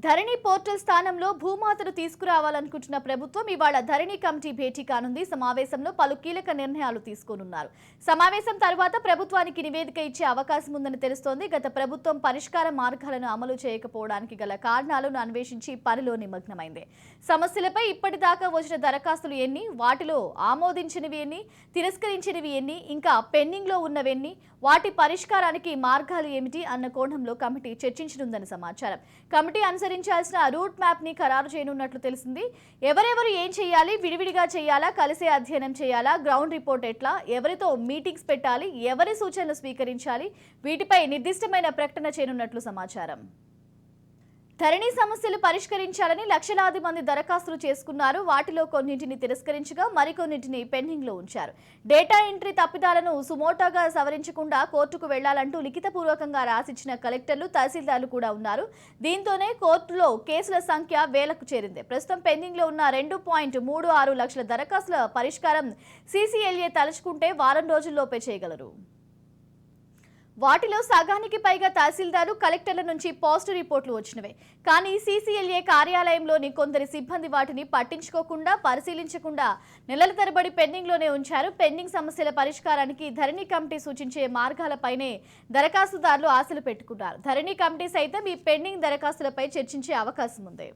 ధరణి portal స్థానంలో భూమాతను తీసుకురావాలనుకుంటున్న ప్రభుత్వం ఇవాళ ధరణి కమిటీ భేటీ కానుంది. సమావేశంలో పలు కీలక నిర్ణయాలు తీసుకోనున్నారు. సమావేశం తర్వాత ప్రభుత్వానికి నివేదిక ఇచ్చే అవకాశం ఉందని తెలుస్తోంది. గత ప్రభుత్వం పరిష్కార మార్గాలను అమలు చేయకపోవడానికి గల కారణాలను అన్వేషించి పనిలో నిమగ్నమైంది. సమస్యలపై ఇప్పటిదాకా వచ్చిన దరఖాస్తులు ఎన్ని, వాటిలో ఆమోదించినవి ఎన్ని, తిరస్కరించినవి ఎన్ని, ఇంకా పెండింగ్ లో ఉన్నవెన్ని, వాటి పరిష్కారానికి మార్గాలు ఏమిటి అన్న కోణంలో కమిటీ చర్చించనుందని సమాచారం. కమిటీ అనుసరించాల్సిన రూట్ మ్యాప్ ని ఖరారు చేయనున్నట్లు తెలిసింది. ఎవరెవరు ఏం చేయాలి, విడివిడిగా చేయాలా, కలిసే అధ్యయనం చేయాలా, గ్రౌండ్ రిపోర్ట్ ఎట్లా, ఎవరితో మీటింగ్స్ పెట్టాలి, ఎవరి సూచనలు స్వీకరించాలి, వీటిపై నిర్దిష్టమైన ప్రకటన చేయనున్నట్లు సమాచారం. ధరణి సమస్యలు పరిష్కరించాలని లక్షలాది మంది దరఖాస్తులు చేసుకున్నారు. వాటిలో కొన్నింటిని తిరస్కరించగా మరికొన్నింటిని పెండింగ్ లో ఉంచారు. డేటా ఎంట్రీ తప్పిదాలను సుమోటోగా సవరించకుండా కోర్టుకు వెళ్లాలంటూ లిఖితపూర్వకంగా రాసిచ్చిన కలెక్టర్లు, తహసీల్దార్లు కూడా ఉన్నారు. దీంతోనే కోర్టులో కేసుల సంఖ్య వేలకు చేరింది. ప్రస్తుతం పెండింగ్ లో ఉన్న 2.36 లక్షల దరఖాస్తుల పరిష్కారం సీసీఎల్ఏ తలుచుకుంటే వారం రోజుల్లోపే చేయగలరు. వాటిలో సగానికి పైగా తహసీల్దారు, కలెక్టర్ల నుంచి పాజిటివ్ రిపోర్టులు వచ్చినవే. కానీ సీసీఎల్ఏ కార్యాలయంలోని కొందరి సిబ్బంది వాటిని పట్టించుకోకుండా, పరిశీలించకుండా నెలల తరబడి పెండింగ్లోనే ఉంచారు. పెండింగ్ సమస్యల పరిష్కారానికి ధరణి కమిటీ సూచించే మార్గాలపైనే దరఖాస్తుదారులు ఆశలు పెట్టుకున్నారు. ధరణి కమిటీ సైతం ఈ పెండింగ్ దరఖాస్తులపై చర్చించే అవకాశం ఉంది.